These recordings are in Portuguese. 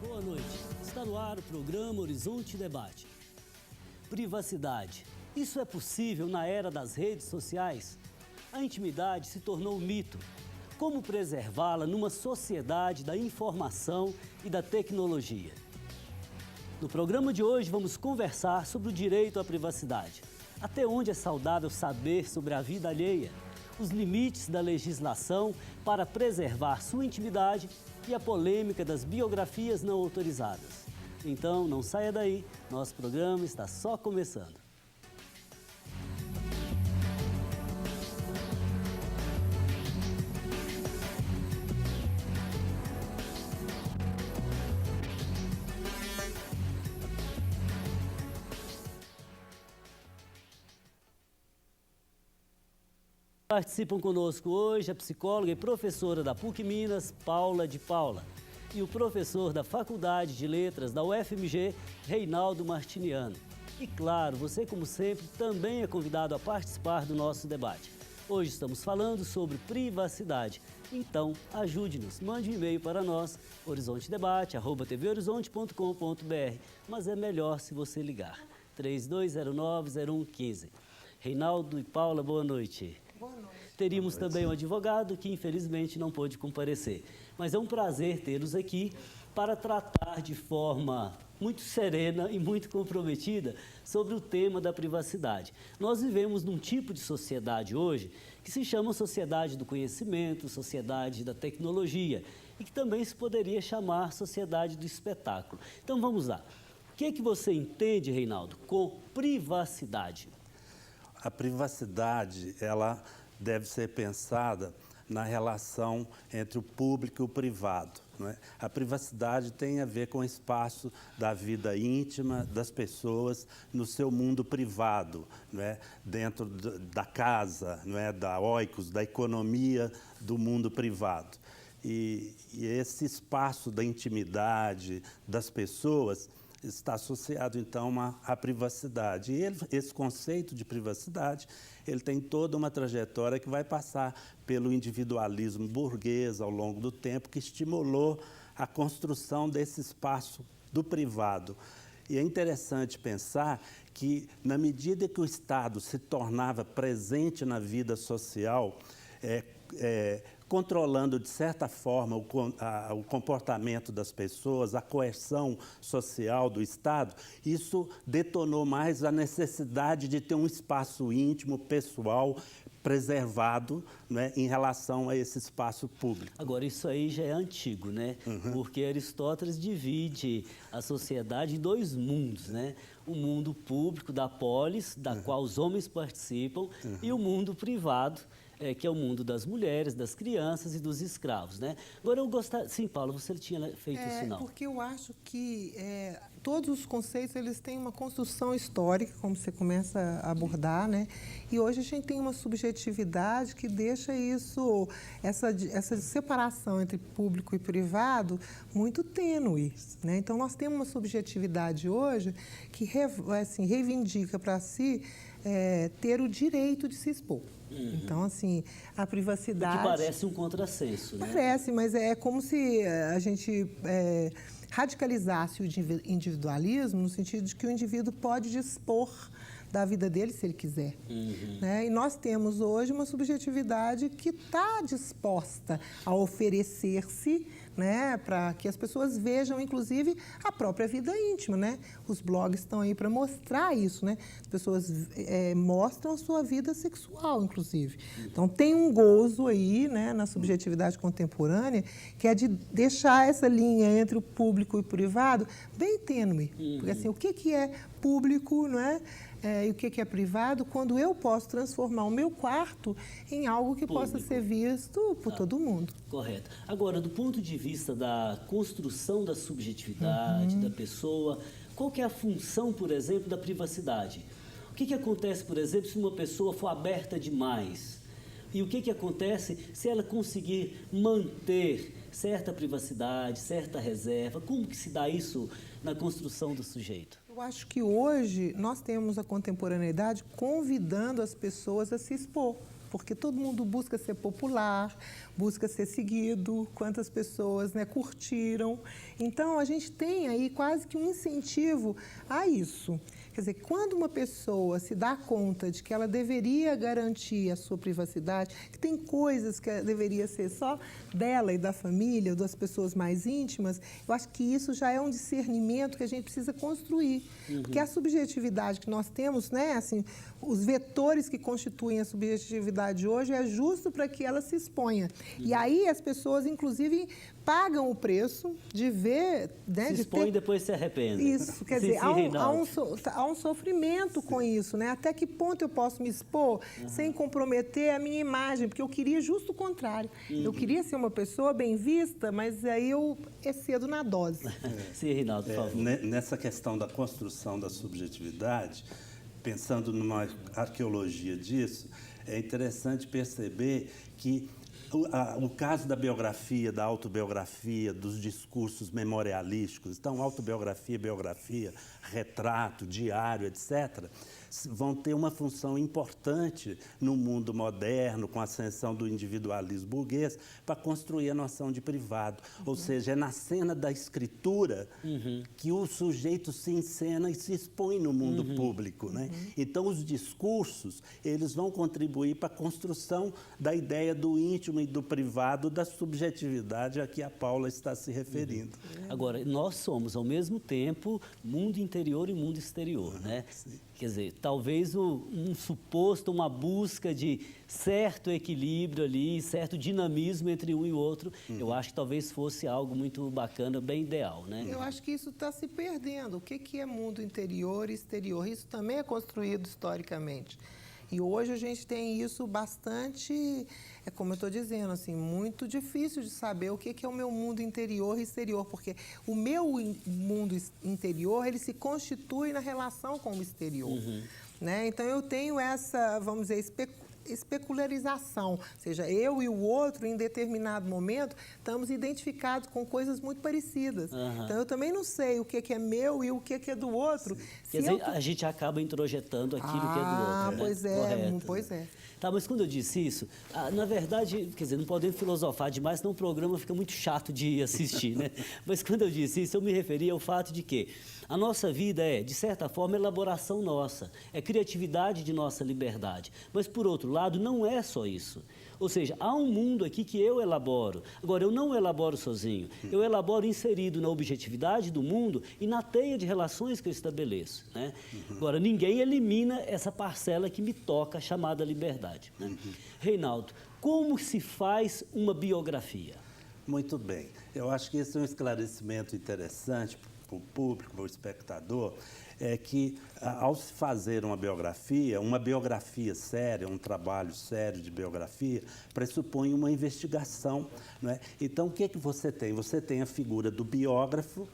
Boa noite. Está no ar o programa Horizonte Debate. Privacidade. Isso é possível na era das redes sociais? A intimidade se tornou um mito. Como preservá-la numa sociedade da informação e da tecnologia? No programa de hoje vamos conversar sobre o direito à privacidade. Até onde é saudável saber sobre a vida alheia? Os limites da legislação para preservar sua intimidade e a polêmica das biografias não autorizadas. Então, não saia daí, nosso programa está só começando. Participam conosco hoje a psicóloga e professora da PUC Minas, Paula de Paula, e o professor da Faculdade de Letras da UFMG, Reinaldo Martiniano. E claro, você, como sempre, também é convidado a participar do nosso debate. Hoje estamos falando sobre privacidade. Então, ajude-nos, mande um e-mail para nós, horizontedebate@tvhorizonte.com.br, mas é melhor se você ligar, 3209-0115. Reinaldo e Paula, boa noite. Teríamos também um advogado que infelizmente não pôde comparecer. Mas é um prazer tê-los aqui para tratar de forma muito serena e muito comprometida sobre o tema da privacidade. Nós vivemos num tipo de sociedade hoje que se chama sociedade do conhecimento, sociedade da tecnologia e que também se poderia chamar sociedade do espetáculo. Então vamos lá. O que é que você entende, Reinaldo, com privacidade? A privacidade, ela deve ser pensada na relação entre o público e o privado, não é? A privacidade tem a ver com o espaço da vida íntima das pessoas no seu mundo privado, não é? Dentro da casa, não é? Da oikos, da economia do mundo privado. E esse espaço da intimidade das pessoas está associado, então, à privacidade. E esse conceito de privacidade, ele tem toda uma trajetória que vai passar pelo individualismo burguês ao longo do tempo, que estimulou a construção desse espaço do privado. E é interessante pensar que, na medida que o Estado se tornava presente na vida social, controlando, de certa forma, o comportamento das pessoas, a coerção social do Estado, isso detonou mais a necessidade de ter um espaço íntimo, pessoal, preservado, né, em relação a esse espaço público. Agora, isso aí já é antigo, né? Porque Aristóteles divide a sociedade em dois mundos, né? O mundo público da polis, da qual os homens participam, e o mundo privado, que é o mundo das mulheres, das crianças e dos escravos, né? Agora, eu gostaria... Sim, Paulo, você tinha feito o sinal. Porque eu acho que todos os conceitos, eles têm uma construção histórica, como você começa a abordar, né? E hoje a gente tem uma subjetividade que deixa isso, essa separação entre público e privado muito tênue, né? Então, nós temos uma subjetividade hoje que reivindica para si ter o direito de se expor. Então, assim, a privacidade... O que parece um contrassenso, né? Parece, mas é como se a gente radicalizasse o individualismo no sentido de que o indivíduo pode dispor da vida dele se ele quiser. Né? E nós temos hoje uma subjetividade que está disposta a oferecer-se, né, para que as pessoas vejam, inclusive, a própria vida íntima, né? Os blogs estão aí para mostrar isso, né? As pessoas mostram a sua vida sexual, inclusive. Então, tem um gozo aí, né, na subjetividade contemporânea, que é de deixar essa linha entre o público e o privado bem tênue. Porque, assim, o que é público, não é? E o que é privado, quando eu posso transformar o meu quarto em algo que possa ser visto por todo mundo. Correto. Agora, do ponto de vista da construção da subjetividade da pessoa, qual que é a função, por exemplo, da privacidade? O que acontece, por exemplo, se uma pessoa for aberta demais? E o que acontece se ela conseguir manter certa privacidade, certa reserva? Como que se dá isso na construção do sujeito? Eu acho que hoje nós temos a contemporaneidade convidando as pessoas a se expor. porque todo mundo busca ser popular, busca ser seguido, quantas pessoas, né, curtiram. Então, a gente tem aí quase que um incentivo a isso. Quer dizer, quando uma pessoa se dá conta de que ela deveria garantir a sua privacidade, que tem coisas que deveria ser só dela e da família, ou das pessoas mais íntimas, eu acho que isso já é um discernimento que a gente precisa construir. Porque a subjetividade que nós temos, né, assim, os vetores que constituem a subjetividade hoje é justo para que ela se exponha. E aí as pessoas, inclusive, pagam o preço de ver... Né, se expõe e depois se arrepende. Isso, quer dizer, há um sofrimento com isso, né? Até que ponto eu posso me expor sem comprometer a minha imagem? Porque eu queria justo o contrário. Eu queria ser uma pessoa bem vista, mas aí eu excedo na dose. Sim, Reinaldo, por favor. Nessa questão da construção da subjetividade, pensando numa arqueologia disso, é interessante perceber que o caso da biografia, da autobiografia, dos discursos memorialísticos, então autobiografia, biografia, retrato, diário, etc., vão ter uma função importante no mundo moderno, com a ascensão do individualismo burguês, para construir a noção de privado. Ou seja, é na cena da escritura que o sujeito se encena e se expõe no mundo público, né? Então, os discursos, eles vão contribuir para a construção da ideia do íntimo e do privado, da subjetividade a que a Paula está se referindo. Agora, nós somos, ao mesmo tempo, mundo interior e mundo exterior, né? Sim. Quer dizer, talvez uma busca de certo equilíbrio ali, certo dinamismo entre um e o outro, eu acho que talvez fosse algo muito bacana, bem ideal, né? Eu acho que isso está se perdendo. O que é mundo interior e exterior? Isso também é construído historicamente. E hoje a gente tem isso bastante, como eu estou dizendo, assim, muito difícil de saber o que é o meu mundo interior e exterior, porque o meu mundo interior, ele se constitui na relação com o exterior, né? Então, eu tenho essa, vamos dizer, especularização, ou seja, eu e o outro, em determinado momento, estamos identificados com coisas muito parecidas. Então, eu também não sei o que é meu e o que é do outro. Quer dizer, a gente acaba introjetando aquilo que é do outro, pois né? é, Correto, pois né? é. Tá, mas quando eu disse isso, na verdade, quer dizer, não podemos filosofar demais, senão o programa fica muito chato de assistir, né? Mas quando eu disse isso, eu me referi ao fato de que a nossa vida é, de certa forma, elaboração nossa, é criatividade de nossa liberdade. Mas, por outro lado, não é só isso. Ou seja, há um mundo aqui que eu elaboro. Agora, eu não elaboro sozinho. Eu elaboro inserido na objetividade do mundo e na teia de relações que eu estabeleço, né? Agora, ninguém elimina essa parcela que me toca, chamada liberdade, né? Reinaldo, como se faz uma biografia? Muito bem. Eu acho que esse é um esclarecimento interessante para o público, para o espectador, é que, ao se fazer uma biografia séria, um trabalho sério de biografia, pressupõe uma investigação, não é? Então, o que você tem? Você tem a figura do biógrafo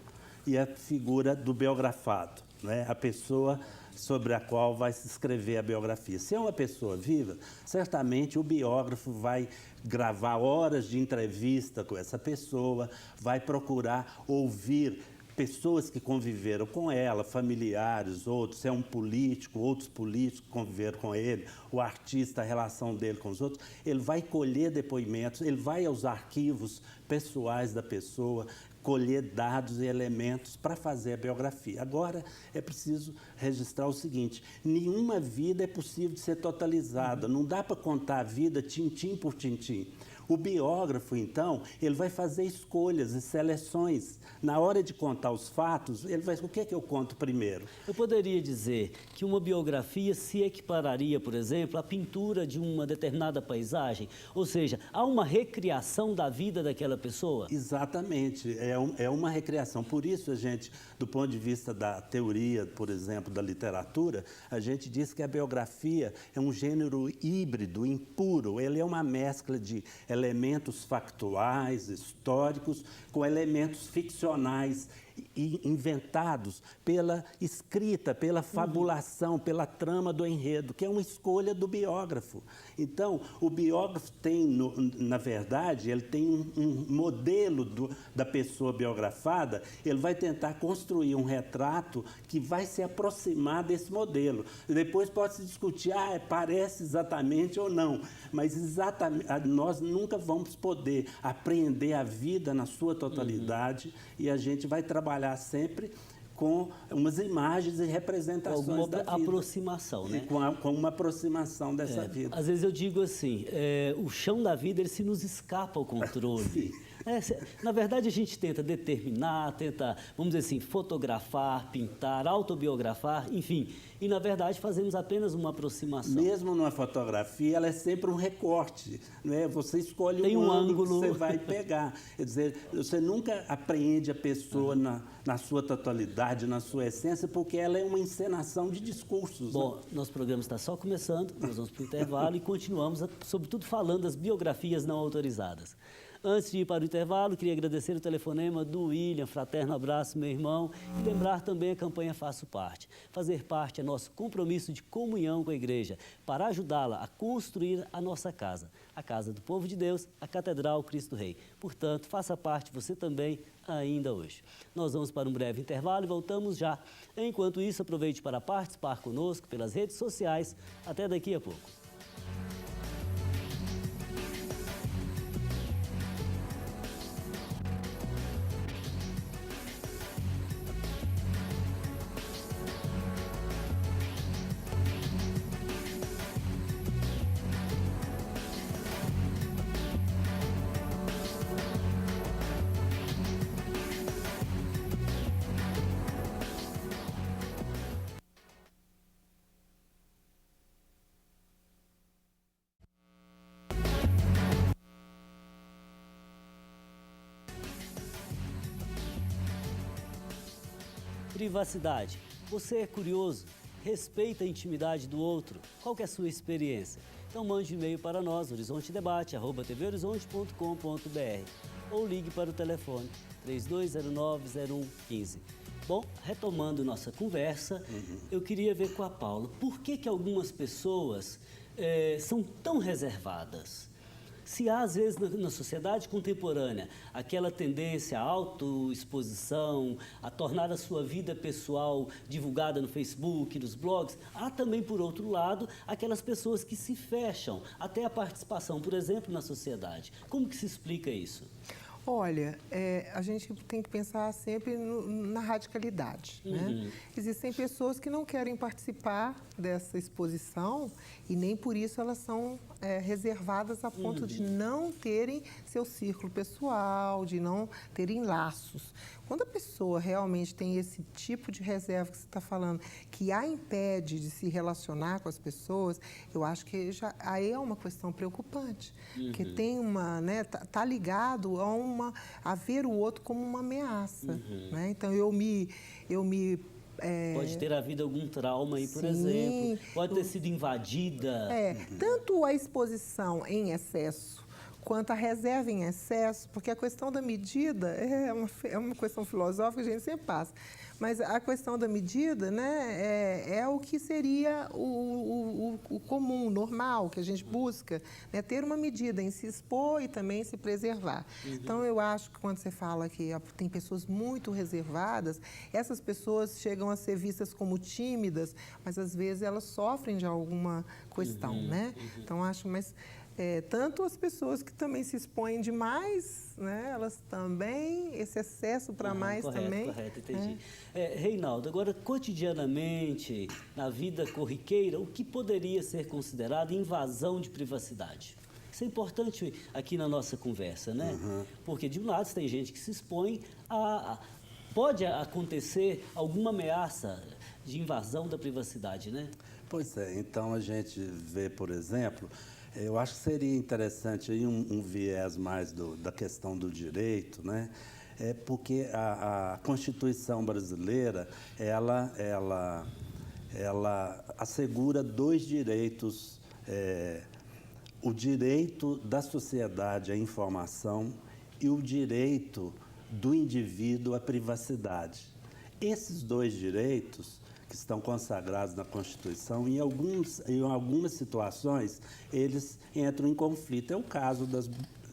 e a figura do biografado, não é? A pessoa sobre a qual vai se escrever a biografia. Se é uma pessoa viva, certamente o biógrafo vai gravar horas de entrevista com essa pessoa, vai procurar ouvir pessoas que conviveram com ela, familiares, outros, se é um político, outros políticos que conviveram com ele, o artista, a relação dele com os outros, ele vai colher depoimentos, ele vai aos arquivos pessoais da pessoa, colher dados e elementos para fazer a biografia. Agora, é preciso registrar o seguinte, nenhuma vida é possível de ser totalizada, não dá para contar a vida tintim por tintim. O biógrafo, então, ele vai fazer escolhas e seleções. Na hora de contar os fatos, ele vai... O que é que eu conto primeiro? Eu poderia dizer que uma biografia se equipararia, por exemplo, à pintura de uma determinada paisagem? Ou seja, há uma recriação da vida daquela pessoa? Exatamente. É uma recriação. Por isso, a gente, do ponto de vista da teoria, por exemplo, da literatura, a gente diz que a biografia é um gênero híbrido, impuro. Ele é uma mescla de elementos factuais, históricos, com elementos ficcionais inventados pela escrita, pela fabulação, pela trama do enredo, que é uma escolha do biógrafo. Então, o biógrafo tem, na verdade, ele tem um modelo da pessoa biografada, ele vai tentar construir um retrato que vai se aproximar desse modelo. Depois pode-se discutir, parece exatamente ou não, mas exatamente, nós nunca vamos poder apreender a vida na sua totalidade e a gente vai trabalhar sempre com umas imagens e representações da vida. Aproximação, né? Com uma aproximação dessa vida. Às vezes eu digo assim, o chão da vida, ele se nos escapa ao controle. Na verdade, a gente tenta determinar, vamos dizer assim, fotografar, pintar, autobiografar, enfim. E, na verdade, fazemos apenas uma aproximação. Mesmo numa fotografia, ela é sempre um recorte, né? Você escolhe um ângulo que você vai pegar. Quer dizer, você nunca apreende a pessoa na sua totalidade, na sua essência, porque ela é uma encenação de discursos. Bom, nosso programa está só começando, nós vamos para o intervalo e continuamos, sobretudo, falando das biografias não autorizadas. Antes de ir para o intervalo, queria agradecer o telefonema do William, fraterno abraço, meu irmão, e lembrar também a campanha Faço Parte. Fazer parte é nosso compromisso de comunhão com a igreja, para ajudá-la a construir a nossa casa, a casa do povo de Deus, a Catedral Cristo Rei. Portanto, faça parte você também ainda hoje. Nós vamos para um breve intervalo e voltamos já. Enquanto isso, aproveite para participar conosco pelas redes sociais. Até daqui a pouco. Privacidade. Você é curioso? Respeita a intimidade do outro? Qual que é a sua experiência? Então mande um e-mail para nós, horizontedebate@tvhorizonte.com.br ou ligue para o telefone 3209-0115. Bom, retomando nossa conversa, eu queria ver com a Paula, por que algumas pessoas são tão reservadas? Se há, às vezes, na sociedade contemporânea, aquela tendência à autoexposição, a tornar a sua vida pessoal divulgada no Facebook, nos blogs, há também, por outro lado, aquelas pessoas que se fecham até a participação, por exemplo, na sociedade. Como que se explica isso? Olha, a gente tem que pensar sempre na radicalidade, né? Existem pessoas que não querem participar dessa exposição e nem por isso elas são reservadas a ponto de não terem seu círculo pessoal, de não terem laços. Quando a pessoa realmente tem esse tipo de reserva que você está falando, que a impede de se relacionar com as pessoas, eu acho que aí é uma questão preocupante, porque tem uma, né, tá ligado a ver o outro como uma ameaça, né? Então pode ter havido algum trauma aí, por exemplo, pode ter sido invadida. Tanto a exposição em excesso quanto a reserva em excesso, porque a questão da medida é uma questão filosófica que a gente sempre passa, mas a questão da medida, né, é o que seria o comum, normal, que a gente busca, né, ter uma medida em se expor e também se preservar. Então, eu acho que quando você fala que tem pessoas muito reservadas, essas pessoas chegam a ser vistas como tímidas, mas às vezes elas sofrem de alguma questão, né? Então, acho, mas tanto as pessoas que também se expõem demais, né, elas também, esse excesso para mais também. Correto, entendi. Reinaldo, agora, cotidianamente, na vida corriqueira, o que poderia ser considerado invasão de privacidade? Isso é importante aqui na nossa conversa, né? Porque, de um lado, tem gente que se expõe pode acontecer alguma ameaça de invasão da privacidade, né? Pois é, então a gente vê, por exemplo, eu acho que seria interessante aí um viés mais da questão do direito, né? Porque a Constituição brasileira, ela assegura dois direitos, o direito da sociedade à informação e o direito do indivíduo à privacidade. Esses dois direitos que estão consagrados na Constituição, em algumas situações, eles entram em conflito. É o caso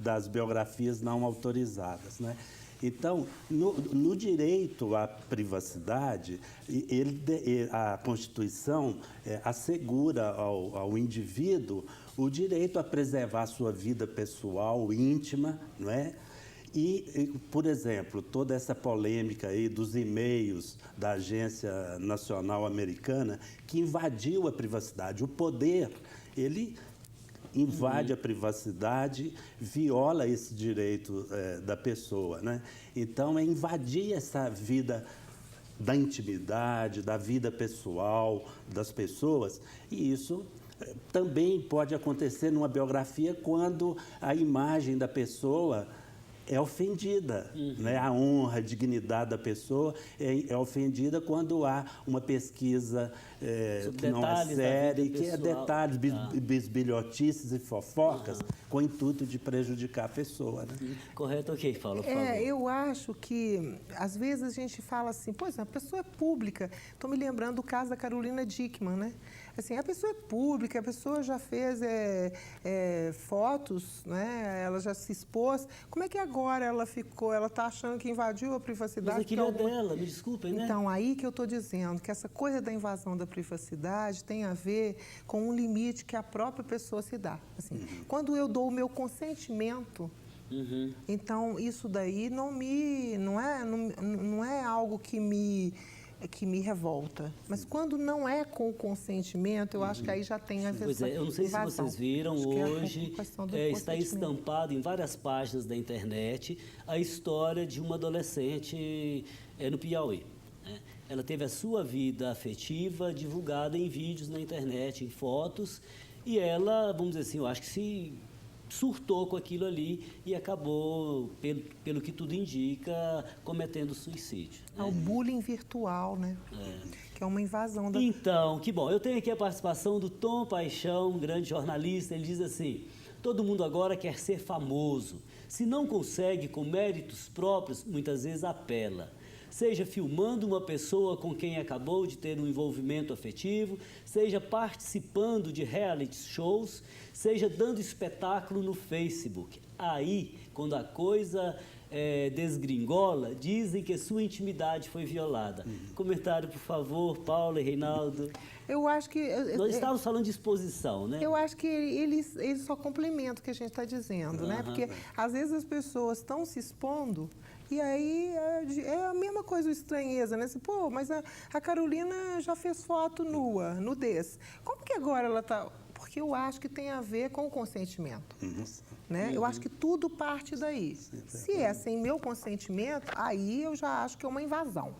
das biografias não autorizadas, né? Então, no direito à privacidade, a Constituição assegura ao indivíduo o direito a preservar a sua vida pessoal, íntima, não é? Por exemplo, toda essa polêmica aí dos e-mails da Agência Nacional Americana que invadiu a privacidade. O poder, ele invade a privacidade, viola esse direito da pessoa, né? Então, é invadir essa vida da intimidade, da vida pessoal das pessoas, e isso também pode acontecer numa biografia quando a imagem da pessoa é ofendida, né? A honra, a dignidade da pessoa é ofendida quando há uma pesquisa que não é séria, que é detalhes, bisbilhotices e fofocas, com o intuito de prejudicar a pessoa, né? Correto, ok, Paula, por favor. Eu acho que, às vezes, a gente fala assim, pois a pessoa é pública. Estou me lembrando do caso da Carolina Dickmann, né? Assim, a pessoa é pública, a pessoa já fez fotos, né? Ela já se expôs. Como é que agora ela está achando que invadiu a privacidade? Mas aquilo é dela, me desculpem, né? Então, aí que eu estou dizendo que essa coisa da invasão da privacidade tem a ver com um limite que a própria pessoa se dá. Assim, quando eu dou o meu consentimento, então isso daí não é algo que me revolta. Mas quando não é com o consentimento, eu acho que aí já tem a ver. Pois é, eu não sei se vocês viram, hoje está estampado em várias páginas da internet a história de uma adolescente no Piauí. Né? Ela teve a sua vida afetiva divulgada em vídeos na internet, em fotos, e ela, vamos dizer assim, eu acho que se surtou com aquilo ali e acabou, pelo que tudo indica, cometendo suicídio. É o bullying virtual, né? Que é uma invasão da... Então, que bom. Eu tenho aqui a participação do Tom Paixão, um grande jornalista. Ele diz assim: todo mundo agora quer ser famoso. Se não consegue com méritos próprios, muitas vezes apela. Seja filmando uma pessoa com quem acabou de ter um envolvimento afetivo, seja participando de reality shows, seja dando espetáculo no Facebook. Aí, quando a coisa desgringola, dizem que sua intimidade foi violada. Comentário, por favor, Paula e Reinaldo. Eu acho que... Nós estávamos falando de exposição, né? Eu acho que ele só complementa o que a gente está dizendo, né? Porque, às vezes, as pessoas estão se expondo e aí é a mesma coisa, estranheza, né? Assim, pô, mas a Carolina já fez foto nua, nudez. Como que agora ela está... Porque eu acho que tem a ver com o consentimento. Né? Eu acho que tudo parte daí. Se é sem meu consentimento, aí eu já acho que é uma invasão.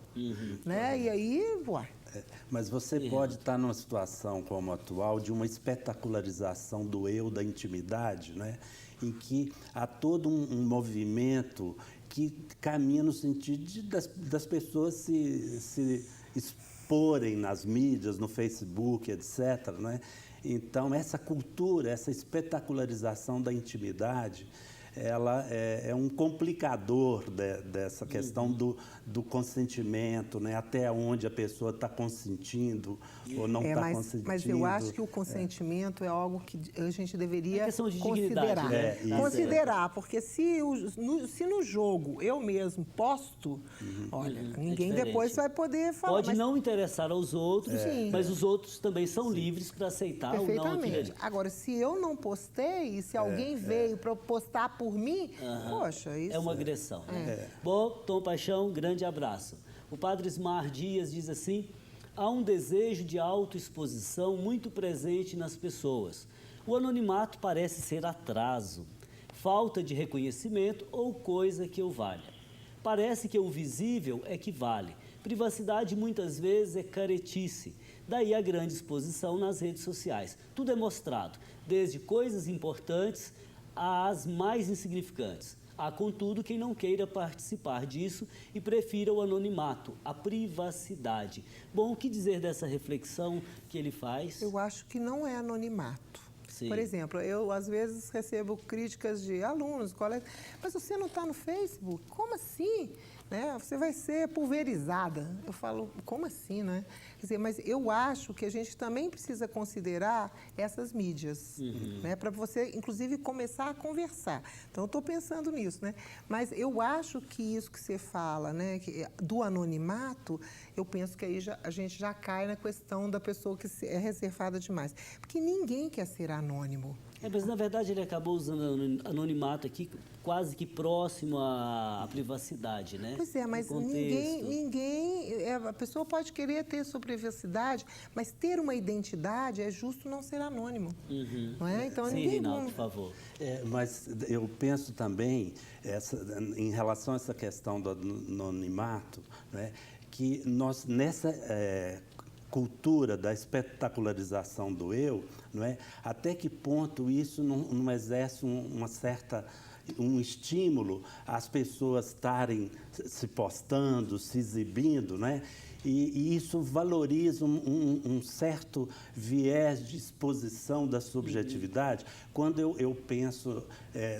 Né? E aí, ué. Mas você pode estar numa situação como a atual de uma espetacularização do eu, da intimidade, né? Em que há todo um movimento que caminha no sentido das pessoas se exporem nas mídias, no Facebook, etc., né? Então, essa cultura, essa espetacularização da intimidade, ela é um complicador dessa questão do consentimento, né? Até onde a pessoa está consentindo ou não está consentindo. Mas eu acho que o consentimento é algo que a gente deveria considerar. Considerar, porque se no jogo eu mesmo posto, olha, ninguém depois vai poder falar. Pode não interessar aos outros, mas os outros também são livres para aceitar ou não aquilo ali. Agora, se eu não postei, se alguém veio para postar por mim, poxa, isso... É uma agressão. Bom, Tom Paixão, grande abraço. O padre Ismar Dias diz assim: há um desejo de autoexposição muito presente nas pessoas. O anonimato parece ser atraso, falta de reconhecimento ou coisa que o valha. Parece que o visível é que vale. Privacidade muitas vezes é caretice. Daí a grande exposição nas redes sociais. Tudo é mostrado, desde coisas importantes às mais insignificantes. Há, contudo, quem não queira participar disso e prefira o anonimato, a privacidade. Bom, o que dizer dessa reflexão que ele faz? Eu acho que não é anonimato, Sim. Por exemplo, eu às vezes recebo críticas de alunos, colegas, mas você não está no Facebook? Como assim? Né? Você vai ser pulverizada. Eu falo, como assim, né? Quer dizer, mas eu acho que a gente também precisa considerar essas mídias, né? Para você, inclusive, começar a conversar. Então, eu estou pensando nisso, né? Mas eu acho que isso que você fala, né, do anonimato, eu penso que aí a gente já cai na questão da pessoa que é reservada demais. Porque ninguém quer ser anônimo. Mas na verdade ele acabou usando anonimato aqui quase que próximo à privacidade, né? Pois é, mas a pessoa pode querer ter sua privacidade, mas ter uma identidade é justo não ser anônimo, não é? Então, sim, Reinaldo, por favor. Mas eu penso também, em relação a essa questão do anonimato, né, que nós, nessa cultura da espetacularização do eu, não é? Até que ponto isso não exerce um estímulo às pessoas estarem se postando, se exibindo, né? E isso valoriza um certo viés de exposição da subjetividade. Quando eu penso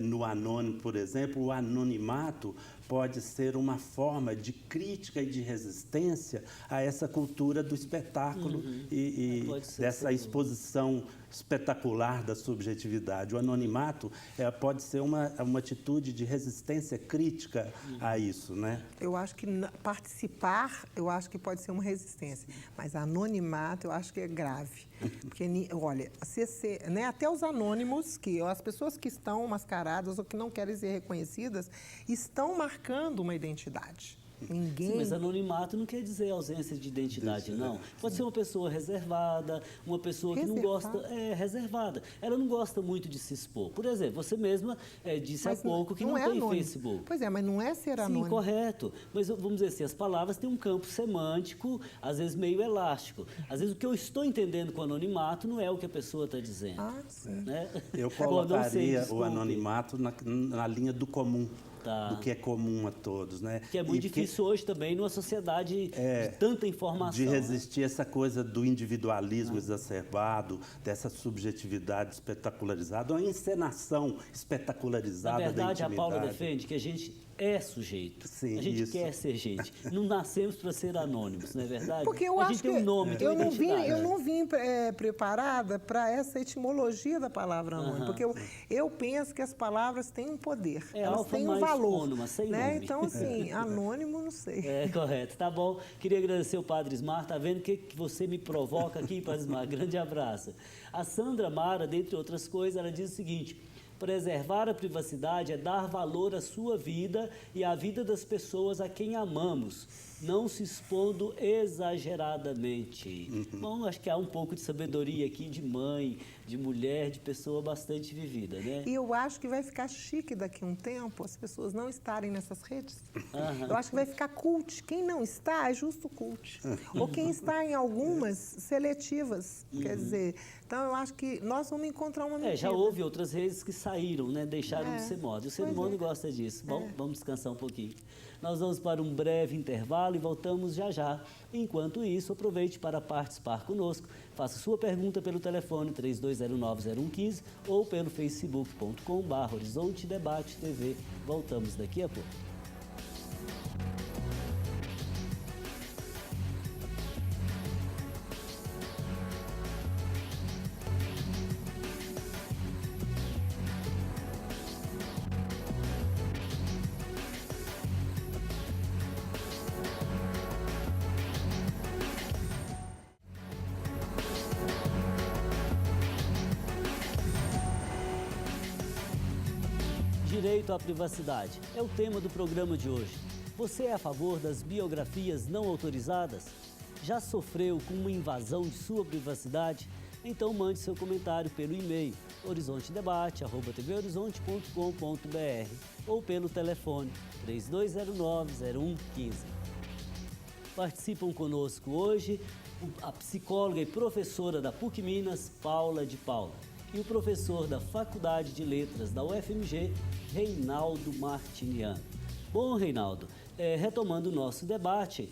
no anônimo, por exemplo, o anonimato pode ser uma forma de crítica e de resistência a essa cultura do espetáculo e dessa exposição espetacular da subjetividade. O anonimato pode ser uma atitude de resistência crítica a isso, né? Eu acho que participar, eu acho que pode ser uma resistência, mas anonimato eu acho que é grave. Porque, olha, né, até os anônimos, as pessoas que estão mascaradas ou que não querem ser reconhecidas, estão marcando uma identidade. Ninguém... Sim, mas anonimato não quer dizer ausência de identidade, não. Pode ser uma pessoa reservada, uma pessoa que não gosta... reservada. Ela não gosta muito de se expor. Por exemplo, você mesma disse há pouco que não tem anônimo. Facebook. Pois é, mas não é ser anônimo. Sim, correto. Mas vamos dizer assim, as palavras têm um campo semântico, às vezes meio elástico. Às vezes o que eu estou entendendo com anonimato não é o que a pessoa está dizendo. Ah, sim. Né? Eu colocaria o anonimato na linha do comum. Do que é comum a todos, né? Que é muito difícil hoje também numa sociedade de tanta informação. De resistir essa coisa do individualismo exacerbado, dessa subjetividade espetacularizada, uma encenação espetacularizada da intimidade. Na verdade, a Paula defende que a gente é sujeito. Sim, a gente quer ser gente. Não nascemos para ser anônimos, não é verdade? Porque eu acho que tem um nome, tem uma identidade. Eu não vim preparada para essa etimologia da palavra anônimo, porque eu penso que as palavras têm um poder, elas têm um valor. Anônima, sem nome. Então, assim, anônimo, não sei. Correto, tá bom. Queria agradecer o Padre Ismar, tá vendo o que você me provoca aqui, Padre Ismar? Grande abraço. A Sandra Mara, dentre outras coisas, ela diz o seguinte: preservar a privacidade é dar valor à sua vida e à vida das pessoas a quem amamos, não se expondo exageradamente. Bom, acho que há um pouco de sabedoria aqui de mãe, de mulher, de pessoa bastante vivida, né? E eu acho que vai ficar chique daqui a um tempo as pessoas não estarem nessas redes. Eu acho que vai ficar cult. Quem não está é justo cult. Ou quem está em algumas seletivas. Quer dizer, então eu acho que nós vamos encontrar uma medida. Já houve outras redes que saíram, né? Deixaram de ser moda. O ser humano gosta disso. Bom, vamos descansar um pouquinho. Nós vamos para um breve intervalo e voltamos já já. Enquanto isso, aproveite para participar conosco. Faça sua pergunta pelo telefone 3209-0115 ou pelo facebook.com/Horizonte Debate TV. Voltamos daqui a pouco. Direito à privacidade é o tema do programa de hoje. Você é a favor das biografias não autorizadas? Já sofreu com uma invasão de sua privacidade? Então mande seu comentário pelo e-mail horizontedebate@tvhorizonte.com.br ou pelo telefone 3209-0115. Participam conosco hoje a psicóloga e professora da PUC Minas, Paula de Paula, e o professor da Faculdade de Letras da UFMG, Reinaldo Martiniano. Bom, Reinaldo, retomando o nosso debate,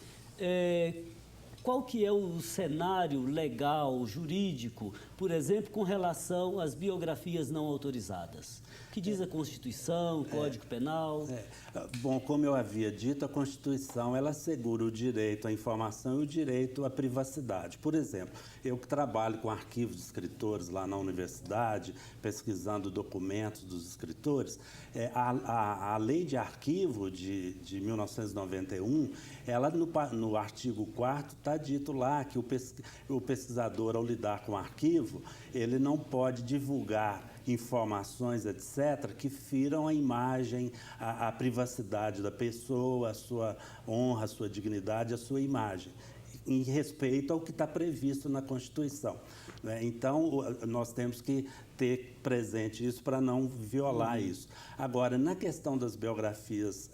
qual que é o cenário legal, jurídico, por exemplo, com relação às biografias não autorizadas? O que diz a Constituição, o Código Penal? Bom, como eu havia dito, a Constituição ela assegura o direito à informação e o direito à privacidade. Por exemplo, eu que trabalho com arquivos de escritores lá na universidade, pesquisando documentos dos escritores, a Lei de Arquivo de 1991, ela no artigo 4º está dito lá que o pesquisador, ao lidar com o arquivo, ele não pode divulgar informações, etc., que firam a imagem, a privacidade da pessoa, a sua honra, a sua dignidade, a sua imagem, em respeito ao que está previsto na Constituição. Né? Então, nós temos que ter presente isso para não violar isso. Agora, na questão das biografias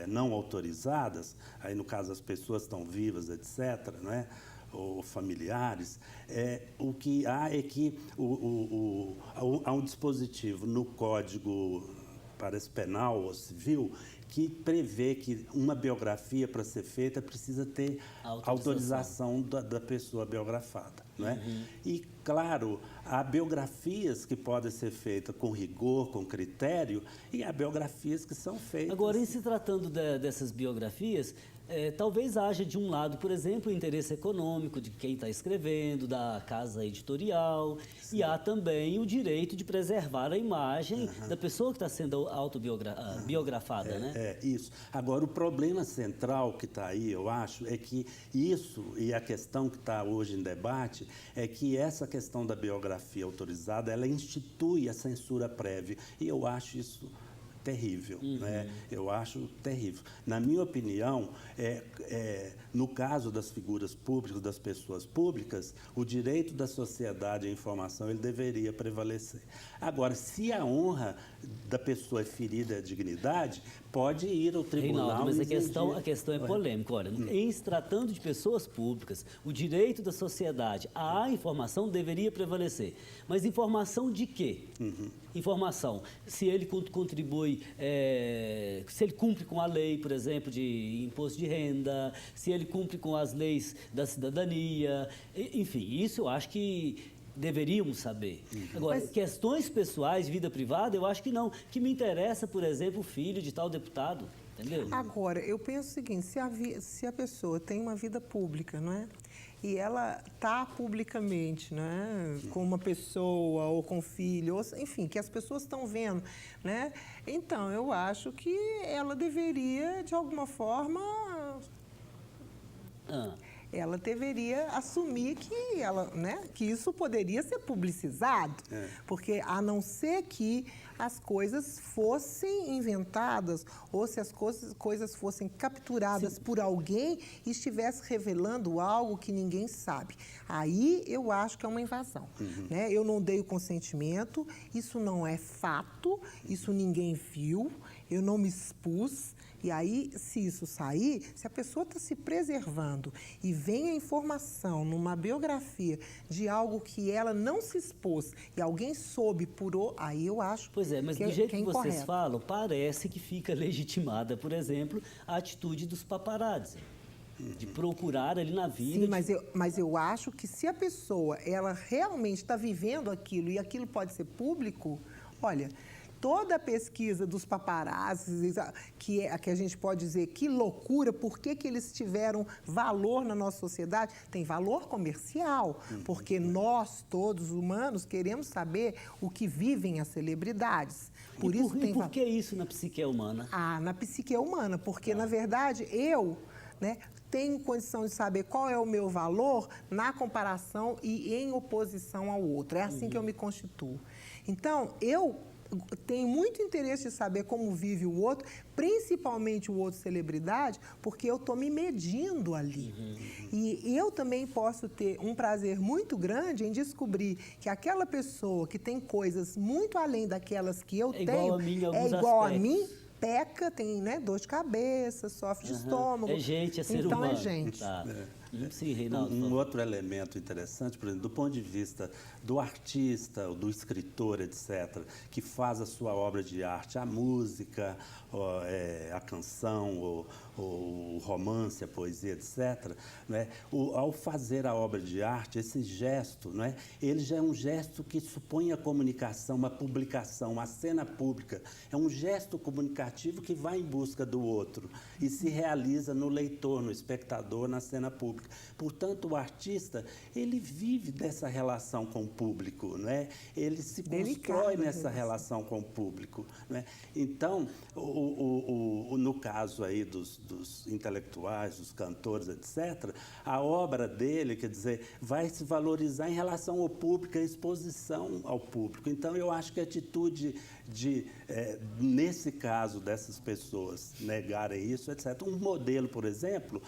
não autorizadas, aí no caso as pessoas estão vivas, etc., né? Ou familiares, o que há é que há um dispositivo no Código, parece penal ou civil, que prevê que uma biografia, para ser feita, precisa ter autorização da pessoa biografada. Não é? E, claro, há biografias que podem ser feitas com rigor, com critério, e há biografias que são feitas... Agora, em se tratando dessas biografias, talvez haja, de um lado, por exemplo, o interesse econômico de quem está escrevendo, da casa editorial, sim, e há também o direito de preservar a imagem da pessoa que está sendo biografada, né? Isso. Agora, o problema central que está aí, eu acho, é que isso, e a questão que está hoje em debate, é que essa questão da biografia autorizada, ela institui a censura prévia, e eu acho isso terrível, né? Eu acho terrível. Na minha opinião, no caso das figuras públicas, das pessoas públicas, o direito da sociedade à informação ele deveria prevalecer. Agora, se a honra da pessoa é ferida, a dignidade, pode ir ao tribunal. Reinaldo, mas a questão é polêmica. Olha, em se tratando de pessoas públicas, o direito da sociedade à informação deveria prevalecer. Mas informação de quê? Informação, se ele contribui, se ele cumpre com a lei, por exemplo, de imposto de renda, se ele cumpre com as leis da cidadania, enfim, isso eu acho que deveríamos saber. Agora, questões pessoais, vida privada, eu acho que não. Que me interessa, por exemplo, o filho de tal deputado, entendeu? Agora, eu penso o seguinte, se a pessoa tem uma vida pública, não é? E ela está publicamente, né, com uma pessoa ou com um filho, ou, enfim, que as pessoas estão vendo, né? Então, eu acho que ela deveria, de alguma forma, ela deveria assumir que, que isso poderia ser publicizado, porque a não ser que as coisas fossem inventadas ou se as coisas fossem capturadas por alguém e estivesse revelando algo que ninguém sabe. Aí eu acho que é uma invasão. Né? Eu não dei o consentimento, isso não é fato, isso ninguém viu, eu não me expus. E aí, se isso sair, se a pessoa está se preservando e vem a informação numa biografia de algo que ela não se expôs e alguém soube aí eu acho Pois é, mas do jeito que vocês falam, parece que fica legitimada, por exemplo, a atitude dos paparazzi, de procurar ali na vida... Sim, mas eu acho que se a pessoa, ela realmente está vivendo aquilo e aquilo pode ser público, olha... Toda a pesquisa dos paparazzis, que a gente pode dizer que loucura, por que eles tiveram valor na nossa sociedade? Tem valor comercial, porque nós, todos humanos, queremos saber o que vivem as celebridades. Por que isso na psique humana? Na psique humana, porque, na verdade, tenho condição de saber qual é o meu valor na comparação e em oposição ao outro. É assim que eu me constituo. Então, eu tenho muito interesse de saber como vive o outro, principalmente o outro celebridade, porque eu estou me medindo ali. E eu também posso ter um prazer muito grande em descobrir que aquela pessoa que tem coisas muito além daquelas que eu tenho, é igual a mim, peca, tem dor de cabeça, sofre de estômago. É gente, é ser então humano. É gente. Tá. Sim, Reinaldo. Um outro elemento interessante, por exemplo, do ponto de vista do artista, do escritor, etc., que faz a sua obra de arte, a música, a canção, o romance, a poesia, etc., né? Ao fazer a obra de arte, esse gesto, né? Ele já é um gesto que supõe a comunicação, uma publicação, uma cena pública. É um gesto comunicativo que vai em busca do outro e se realiza no leitor, no espectador, na cena pública. Portanto, o artista, ele vive dessa relação com o público, né? Ele se constrói nessa relação com o público, né? Então, no caso aí dos intelectuais, dos cantores, etc., a obra dele, quer dizer, vai se valorizar em relação ao público, a exposição ao público. Então, eu acho que a atitude nesse caso dessas pessoas negarem isso, etc. Um modelo, por exemplo,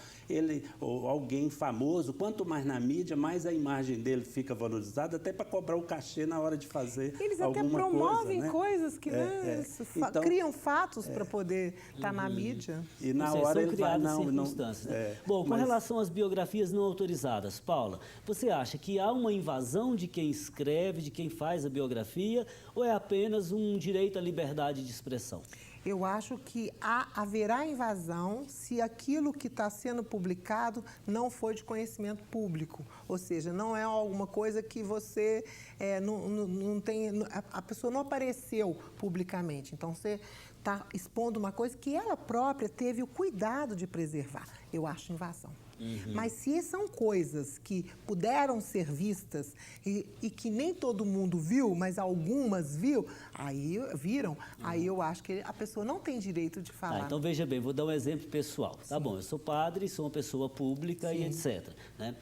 ou alguém famoso, quanto mais na mídia, mais a imagem dele fica valorizada, até para cobrar o cachê na hora de fazer eles alguma até promovem coisa, né? coisas que Então, criam fatos para poder estar na mídia. E na hora ele vai, circunstâncias, né? Bom, com relação às biografias não autorizadas, Paula, você acha que há uma invasão de quem escreve, de quem faz a biografia, ou é apenas um direito à liberdade de expressão? Eu acho que haverá invasão se aquilo que está sendo publicado não for de conhecimento público. Ou seja, não é alguma coisa que você não tem... A pessoa não apareceu publicamente. Então, você está expondo uma coisa que ela própria teve o cuidado de preservar. Eu acho invasão. Mas se são coisas que puderam ser vistas e que nem todo mundo viu, mas algumas viram, aí eu acho que a pessoa não tem direito de falar. Então, veja bem, vou dar um exemplo pessoal. Tá bom, eu sou padre, sou uma pessoa pública e etc., né?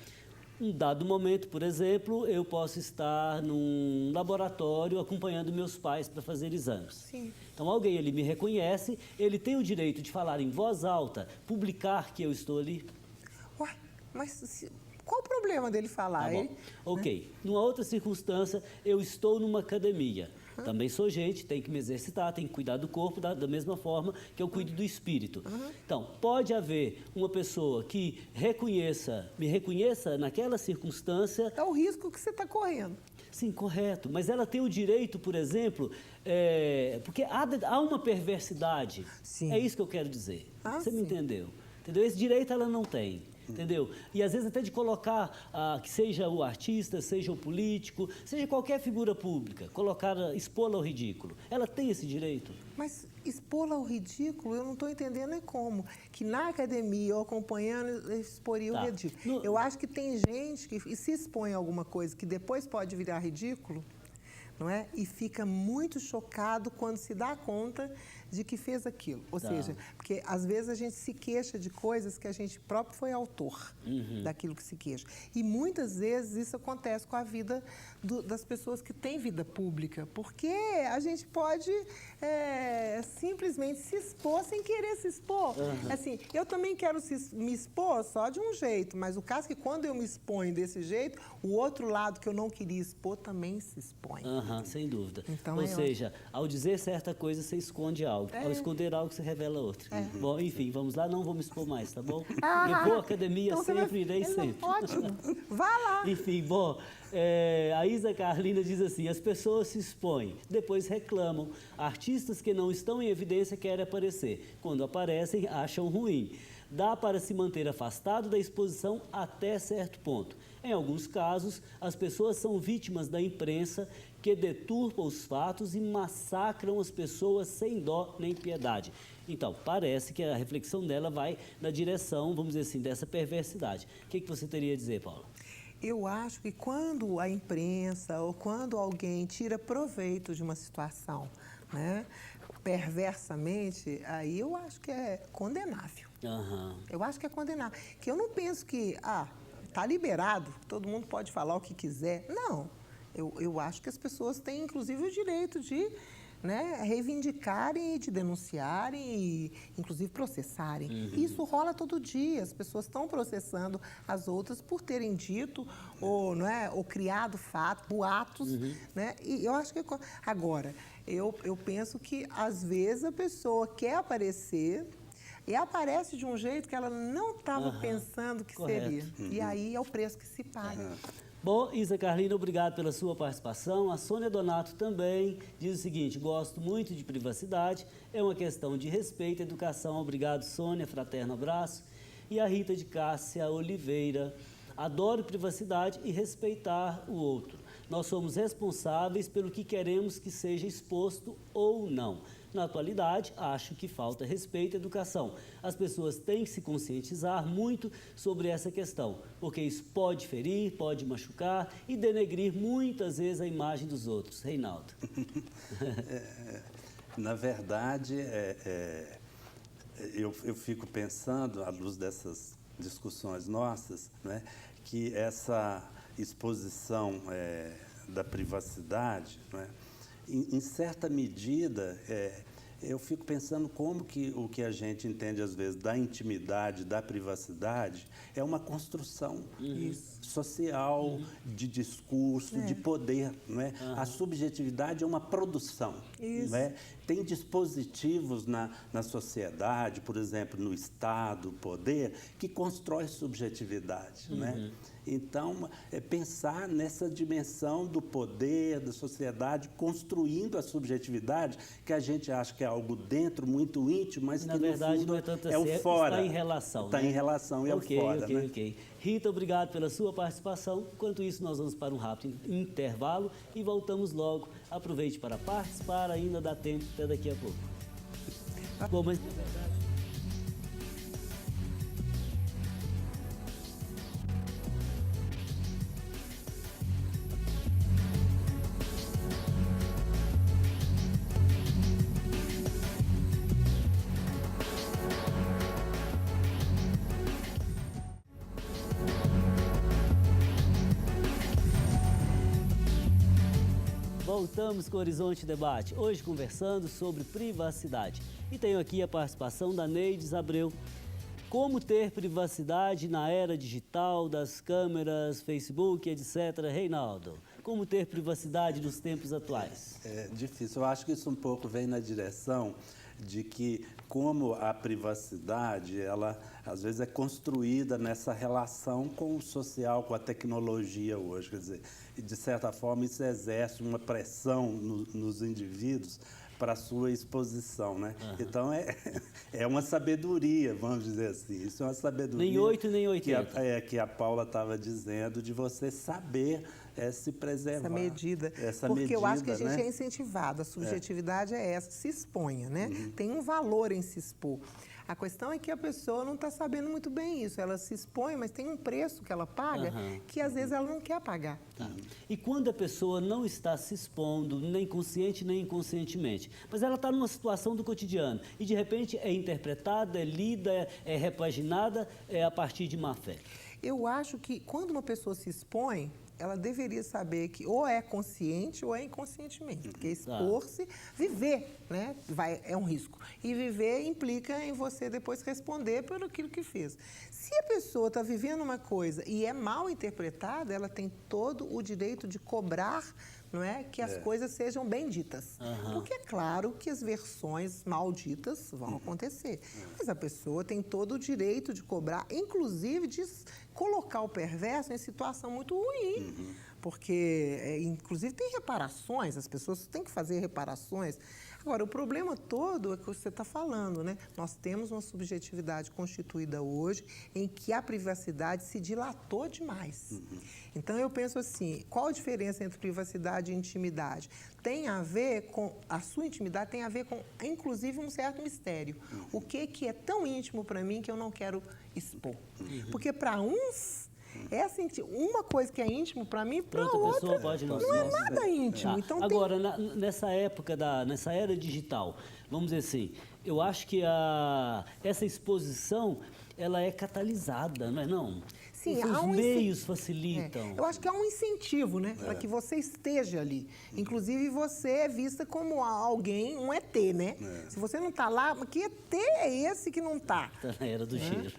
Um dado momento, por exemplo, eu posso estar num laboratório acompanhando meus pais para fazer exames. Sim. Então, alguém ali me reconhece, ele tem o direito de falar em voz alta, publicar que eu estou ali. Ué, mas qual o problema dele falar? Tá bom. Ok. Numa outra circunstância, eu estou numa academia. Também sou gente, tenho que me exercitar, tenho que cuidar do corpo da mesma forma que eu cuido do espírito. Então, pode haver uma pessoa que me reconheça naquela circunstância. É o risco que você está correndo. Sim, correto. Mas ela tem o direito, por exemplo, porque há uma perversidade. Sim. É isso que eu quero dizer. Você me sim. entendeu? Esse direito ela não tem. Entendeu? E às vezes até de colocar, que seja o artista, seja o político, seja qualquer figura pública, expô-la ao ridículo. Ela tem esse direito. Mas expô-la ao ridículo, eu não estou entendendo como. Que na academia, eu acompanhando, exporia o ridículo. Eu acho que tem gente que se expõe a alguma coisa que depois pode virar ridículo, não é? E fica muito chocado quando se dá conta de que fez aquilo. Ou seja, porque às vezes a gente se queixa de coisas que a gente próprio foi autor daquilo que se queixa. E muitas vezes isso acontece com a vida das pessoas que têm vida pública, porque a gente pode simplesmente se expor sem querer se expor. Assim, eu também quero me expor só de um jeito, mas o caso é que quando eu me exponho desse jeito, o outro lado que eu não queria expor também se expõe. Sem dúvida. Então, ou seja, ao dizer certa coisa, você esconde algo. Ao esconder algo, você revela outro. Bom, enfim, vamos lá, não vou me expor mais, tá bom? Eu vou à academia então sempre, irei sempre. Ótimo, vá lá. Enfim, bom, a Isa Carlina diz assim, as pessoas se expõem, depois reclamam. Artistas que não estão em evidência querem aparecer. Quando aparecem, acham ruim. Dá para se manter afastado da exposição até certo ponto. Em alguns casos, as pessoas são vítimas da imprensa que deturpa os fatos e massacram as pessoas sem dó nem piedade. Então, parece que a reflexão dela vai na direção, vamos dizer assim, dessa perversidade. O que você teria a dizer, Paula? Eu acho que quando a imprensa ou quando alguém tira proveito de uma situação, né, perversamente, aí eu acho que é condenável. Eu acho que é condenável. Que eu não penso que, está liberado, todo mundo pode falar o que quiser. Não. Eu acho que as pessoas têm, inclusive, o direito de reivindicarem, de denunciarem e, inclusive, processarem. Isso rola todo dia. As pessoas estão processando as outras por terem dito ou criado fatos, boatos. Né? E eu acho que... Agora, eu penso que, às vezes, a pessoa quer aparecer e aparece de um jeito que ela não estava pensando que seria. E aí é o preço que se paga. Bom, Isa Carlina, obrigado pela sua participação. A Sônia Donato também diz o seguinte: gosto muito de privacidade, é uma questão de respeito e educação. Obrigado, Sônia, fraterno abraço. E a Rita de Cássia Oliveira: adoro privacidade e respeitar o outro. Nós somos responsáveis pelo que queremos que seja exposto ou não. Na atualidade, acho que falta respeito e educação. As pessoas têm que se conscientizar muito sobre essa questão, porque isso pode ferir, pode machucar e denegrir muitas vezes a imagem dos outros. Reinaldo. Na verdade, eu fico pensando, à luz dessas discussões nossas, né, que essa exposição da privacidade, né, em certa medida, eu fico pensando como que o que a gente entende, às vezes, da intimidade, da privacidade, é uma construção social, de discurso, de poder. Não é? A subjetividade é uma produção. Não é? Tem dispositivos na sociedade, por exemplo, no Estado, poder, que constrói subjetividade. Não é? Então, pensar nessa dimensão do poder, da sociedade, construindo a subjetividade, que a gente acha que é algo dentro, muito íntimo, mas na que, verdade, no fundo, não é tanto é o assim, fora. está em relação. Está em relação e é o fora. Ok. Rita, obrigado pela sua participação. Enquanto isso, nós vamos para um rápido intervalo e voltamos logo. Aproveite para participar, ainda dá tempo, até daqui a pouco. Bom, mas... Voltamos com o Horizonte Debate, hoje conversando sobre privacidade. E tenho aqui a participação da Neides Abreu. Como ter privacidade na era digital, das câmeras, Facebook, etc. Reinaldo, como ter privacidade nos tempos atuais? É difícil. Eu acho que isso um pouco vem na direção de que, como a privacidade, ela às vezes é construída nessa relação com o social, com a tecnologia hoje. Quer dizer, e de certa forma isso exerce uma pressão nos indivíduos para a sua exposição, né? Então, é uma sabedoria, vamos dizer assim. Isso é uma sabedoria... Nem 8, nem 80. Que a Paula estava dizendo, de você saber se preservar. Essa medida. Porque eu acho que a gente é incentivado, a subjetividade é essa, se exponha, né? Tem um valor em se expor. A questão é que a pessoa não está sabendo muito bem isso. Ela se expõe, mas tem um preço que ela paga que às vezes ela não quer pagar. E quando a pessoa não está se expondo, nem consciente nem inconscientemente, mas ela está numa situação do cotidiano e de repente é interpretada, é lida, é repaginada a partir de má fé. Eu acho que quando uma pessoa se expõe, ela deveria saber que ou é consciente ou é inconscientemente, porque expor-se, viver, né, é um risco. E viver implica em você depois responder por aquilo que fez. Se a pessoa está vivendo uma coisa e é mal interpretada, ela tem todo o direito de cobrar, não é, que as coisas sejam bem ditas. Porque é claro que as versões malditas vão acontecer. Mas a pessoa tem todo o direito de cobrar, inclusive de colocar o perverso em situação muito ruim. Porque, inclusive, tem reparações, as pessoas têm que fazer reparações. Agora, o problema todo é que você está falando, né? Nós temos uma subjetividade constituída hoje em que a privacidade se dilatou demais. Então, eu penso assim, qual a diferença entre privacidade e intimidade? Tem a ver com, a sua intimidade tem a ver com, inclusive, um certo mistério. O que é tão íntimo para mim que eu não quero expor? Porque para uns... uma coisa que é íntimo para mim, para outra pode não é nada íntimo. Então, agora, nessa época, nessa era digital, vamos dizer assim, eu acho que essa exposição, ela é catalisada, não é não? Sim, os meios facilitam. Eu acho que há um incentivo, né, para que você esteja ali. Inclusive, você é vista como alguém, um ET, né? Se você não está lá, que ET é esse que não está? Está na era do giro.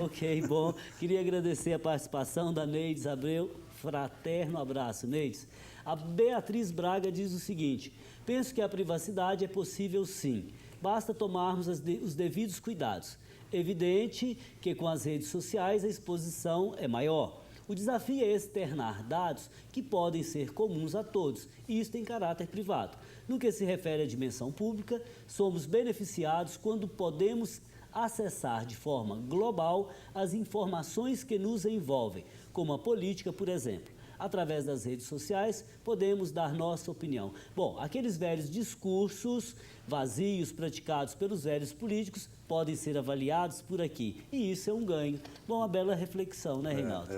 Ok, bom. Queria agradecer a participação da Neides Abreu. Fraterno abraço, Neides. A Beatriz Braga diz o seguinte: penso que a privacidade é possível sim. Basta tomarmos os devidos cuidados. Evidente que com as redes sociais a exposição é maior. O desafio é externar dados que podem ser comuns a todos, e isso tem caráter privado. No que se refere à dimensão pública, somos beneficiados quando podemos acessar de forma global as informações que nos envolvem, como a política, por exemplo. Através das redes sociais, podemos dar nossa opinião. Bom, aqueles velhos discursos vazios praticados pelos velhos políticos podem ser avaliados por aqui. E isso é um ganho. Bom, uma bela reflexão, né, Reinaldo?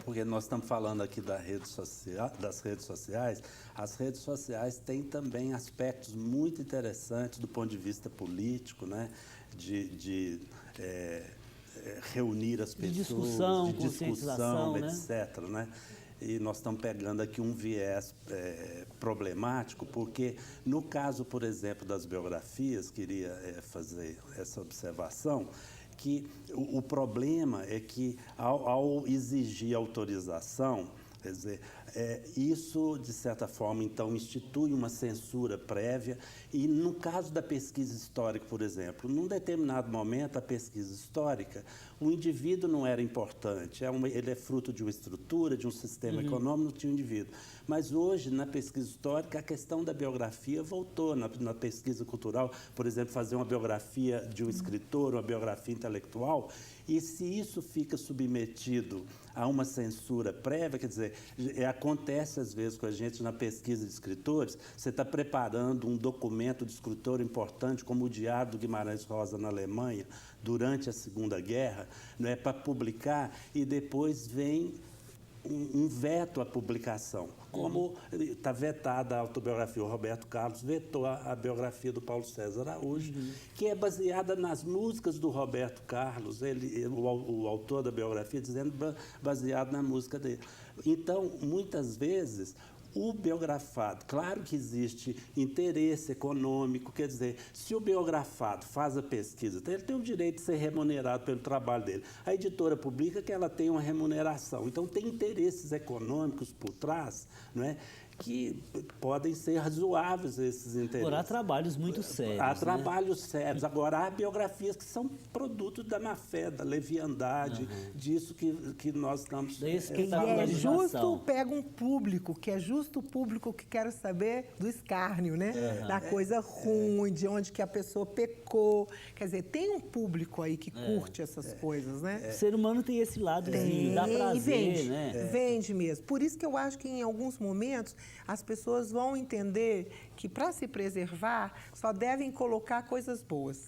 Porque nós estamos falando aqui das redes sociais. As redes sociais têm também aspectos muito interessantes do ponto de vista político, né? De reunir as pessoas, de discussão, etc., né? E nós estamos pegando aqui um viés problemático, porque no caso, por exemplo, das biografias, queria fazer essa observação, que o problema é que, ao exigir autorização, quer dizer, isso, de certa forma, então, institui uma censura prévia e, no caso da pesquisa histórica, por exemplo, num determinado momento, a pesquisa histórica, o indivíduo não era importante, ele é fruto de uma estrutura, de um sistema econômico, não tinha um indivíduo. Mas hoje, na pesquisa histórica, a questão da biografia voltou. Na pesquisa cultural, por exemplo, fazer uma biografia de um escritor, uma biografia intelectual, e se isso fica submetido a uma censura prévia, quer dizer, acontece às vezes com a gente na pesquisa de escritores, você está preparando um documento de escritor importante, como o Diário do Guimarães Rosa na Alemanha, durante a Segunda Guerra, não é, para publicar, e depois vem um veto à publicação, como está vetada a autobiografia. O Roberto Carlos vetou a biografia do Paulo César Araújo, que é baseada nas músicas do Roberto Carlos, o autor da biografia, dizendo baseado na música dele. Então, muitas vezes, o biografado, claro que existe interesse econômico, quer dizer, se o biografado faz a pesquisa, ele tem o direito de ser remunerado pelo trabalho dele. A editora publica que ela tem uma remuneração. Então, tem interesses econômicos por trás, não é? Que podem ser razoáveis esses interesses. Agora, há trabalhos muito sérios. Há trabalhos sérios. Agora, há biografias que são produtos da má-fé, da leviandade, disso que nós estamos... E é justo, pega um público, que é justo o público que quer saber do escárnio, né? Da coisa ruim, de onde que a pessoa pecou. Quer dizer, tem um público aí que curte essas coisas, né? O ser humano tem esse lado de dar prazer, vende, né? Vende mesmo. Por isso que eu acho que em alguns momentos as pessoas vão entender que, para se preservar, só devem colocar coisas boas.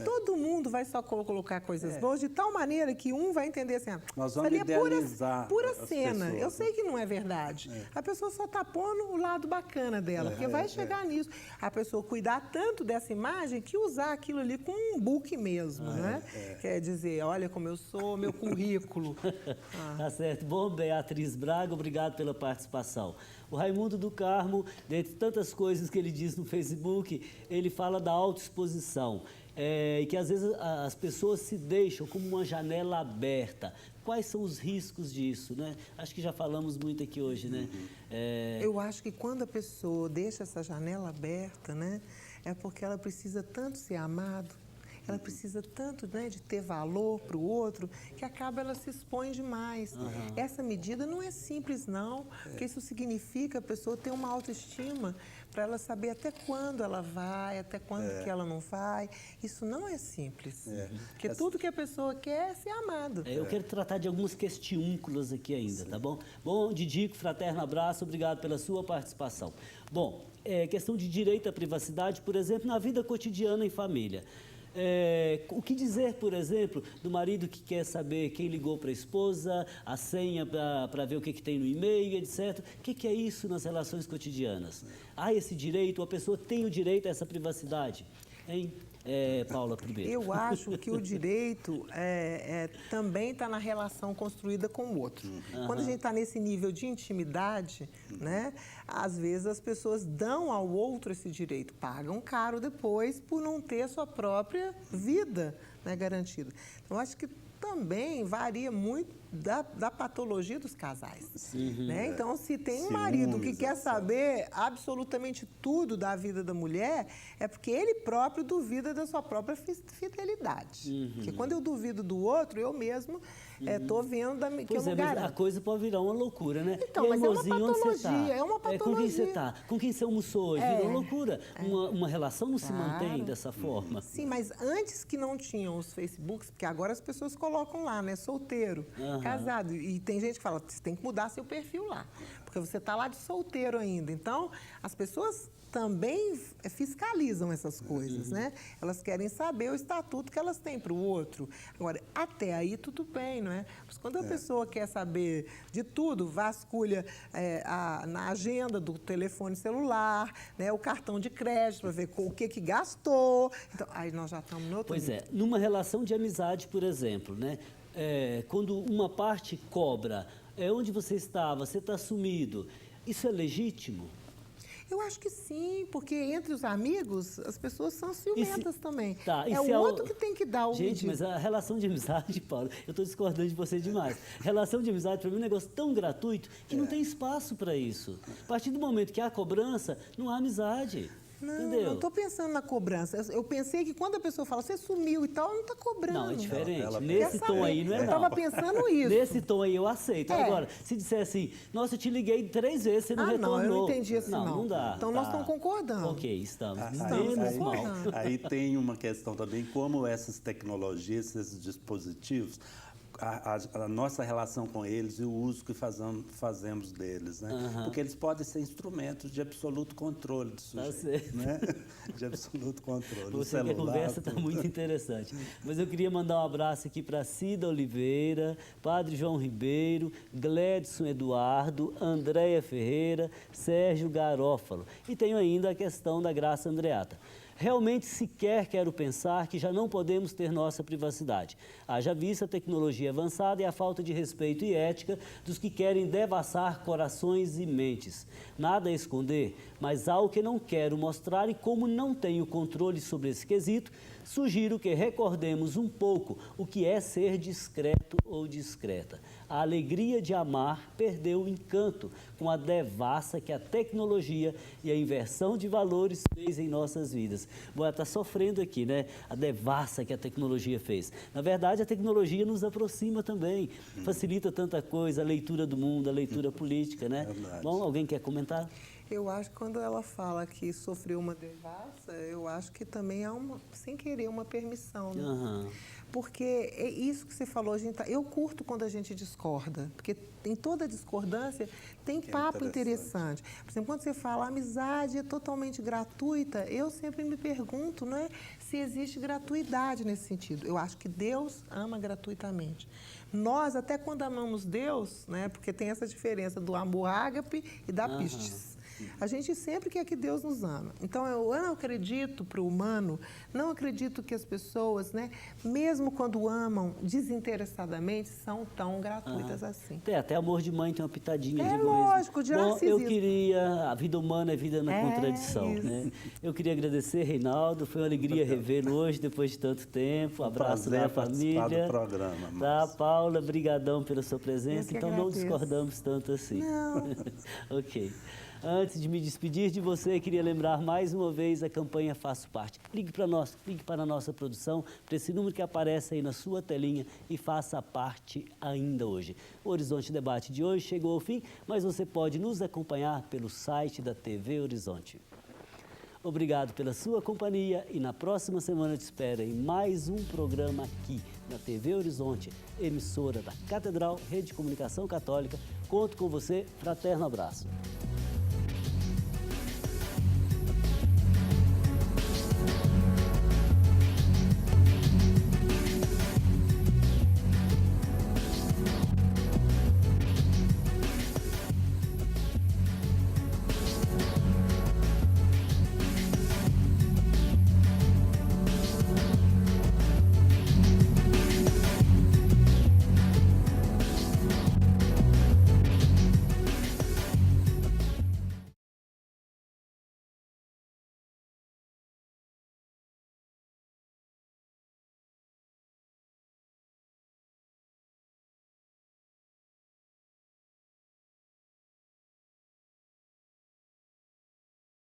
Todo mundo vai só colocar coisas boas, de tal maneira que um vai entender assim, nós vamos idealizar pura cena. Pessoas. Eu sei que não é verdade. A pessoa só está pondo o lado bacana dela, porque vai chegar nisso. A pessoa cuidar tanto dessa imagem que usar aquilo ali com um book mesmo, né? Quer dizer, olha como eu sou, meu currículo. Tá certo. Bom, Beatriz Braga, obrigado pela participação. O Raimundo do Carmo, dentre tantas coisas que ele diz no Facebook, ele fala da autoexposição, e que às vezes as pessoas se deixam como uma janela aberta. Quais são os riscos disso, né? Acho que já falamos muito aqui hoje, né? Eu acho que quando a pessoa deixa essa janela aberta, né, é porque ela precisa tanto ser amada, ela precisa tanto, né, de ter valor para o outro, que acaba ela se expõe demais. Essa medida não é simples, não, porque isso significa a pessoa ter uma autoestima para ela saber até quando ela vai, até quando que ela não vai. Isso não é simples, porque tudo que a pessoa quer é ser amado. Eu quero tratar de alguns questiúnculos aqui ainda, tá bom? Bom, Didico, fraterno abraço, obrigado pela sua participação. Bom, questão de direito à privacidade, por exemplo, na vida cotidiana em família. O que dizer, por exemplo, do marido que quer saber quem ligou para a esposa, a senha para ver o que tem no e-mail, etc. O que é isso nas relações cotidianas? Há esse direito? A pessoa tem o direito a essa privacidade? Hein? Paula, primeiro. Eu acho que o direito também está na relação construída com o outro. Quando a gente está nesse nível de intimidade, né, às vezes as pessoas dão ao outro esse direito, pagam caro depois por não ter a sua própria vida, né, garantida. Então, eu acho que também varia muito da patologia dos casais. Né? Então, se tem um marido que quer saber absolutamente tudo da vida da mulher, é porque ele próprio duvida da sua própria fidelidade. Porque quando eu duvido do outro, eu mesmo estou vendo que eu não garanto. A coisa pode virar uma loucura, né? Então, mas amorzinho, é uma patologia, onde você tá? é uma patologia. Com quem você está? Com quem você almoçou hoje? Virou loucura. Uma relação não se mantém dessa forma. Sim, mas antes que não tinham os Facebooks, porque agora as pessoas colocam lá, né? Solteiro, casado. E tem gente que fala, você tem que mudar seu perfil lá, porque você está lá de solteiro ainda. Então, as pessoas também fiscalizam essas coisas, né? Elas querem saber o estatuto que elas têm para o outro. Agora, até aí tudo bem, não é? Mas quando a pessoa quer saber de tudo, vasculha na agenda do telefone celular, né? O cartão de crédito para ver o que gastou. Então, aí nós já estamos no outro nível. Numa relação de amizade, por exemplo, né? Quando uma parte cobra, onde você está sumido, isso é legítimo? Eu acho que sim, porque entre os amigos, as pessoas são ciumentas também. Tá, é o outro que tem que dar o Gente, medida. mas a relação de amizade, Paulo, eu estou discordando de você demais. Relação de amizade, para mim, é um negócio tão gratuito que não tem espaço para isso. A partir do momento que há cobrança, não há amizade. Entendeu? Não estou pensando na cobrança. Eu pensei que quando a pessoa fala, você sumiu e tal, não está cobrando. Não, é diferente. Ela Nesse tom aí, não é Eu não. estava pensando isso. Nesse tom aí eu aceito. Agora, se disser assim, nossa, eu te liguei 3 vezes, você não retornou. Não, eu não entendi assim, não. Não dá. Então nós estamos concordando. Ok, estamos. Menos mal. Aí tem uma questão também, como essas tecnologias, esses dispositivos, a nossa relação com eles e o uso que fazemos deles, né? Porque eles podem ser instrumentos de absoluto controle do sujeito, né? De absoluto controle. Você que a conversa está muito interessante. Mas eu queria mandar um abraço aqui para Cida Oliveira, Padre João Ribeiro, Gledson Eduardo, Andréia Ferreira, Sérgio Garófalo. E tenho ainda a questão da Graça Andreata. Realmente sequer quero pensar que já não podemos ter nossa privacidade. Haja vista a tecnologia avançada e a falta de respeito e ética dos que querem devassar corações e mentes. Nada a esconder, mas algo que não quero mostrar e como não tenho controle sobre esse quesito, sugiro que recordemos um pouco o que é ser discreto ou discreta. A alegria de amar perdeu o encanto com a devassa que a tecnologia e a inversão de valores fez em nossas vidas. Bom, está sofrendo aqui, né? A devassa que a tecnologia fez. Na verdade, a tecnologia nos aproxima também, facilita tanta coisa, a leitura do mundo, a leitura política, né? Bom, alguém quer comentar? Eu acho que quando ela fala que sofreu uma devassa, eu acho que também há sem querer, uma permissão, né? Porque é isso que você falou, eu curto quando a gente discorda, porque em toda discordância tem papo interessante. Por exemplo, quando você fala a amizade é totalmente gratuita, eu sempre me pergunto, né, se existe gratuidade nesse sentido. Eu acho que Deus ama gratuitamente. Nós, até quando amamos Deus, né, porque tem essa diferença do amor ágape e da pistis. A gente sempre quer que Deus nos ama. Então, eu não acredito para o humano, não acredito que as pessoas, né, mesmo quando amam desinteressadamente, são tão gratuitas assim. Até amor de mãe tem uma pitadinha de egoísmo. Lógico, de narcisismo. Eu queria, a vida humana é vida na contradição, isso. né? Eu queria agradecer, Reinaldo, foi uma alegria revê-lo hoje, depois de tanto tempo. Abraço da família. Do programa, tá, Paula, brigadão pela sua presença, então não discordamos tanto assim. Não. Ok. Antes de me despedir de você, queria lembrar mais uma vez a campanha Faço Parte. Ligue para nós, ligue para a nossa produção, para esse número que aparece aí na sua telinha e faça parte ainda hoje. O Horizonte Debate de hoje chegou ao fim, mas você pode nos acompanhar pelo site da TV Horizonte. Obrigado pela sua companhia e na próxima semana eu te espero em mais um programa aqui na TV Horizonte, emissora da Catedral Rede de Comunicação Católica. Conto com você, fraterno abraço.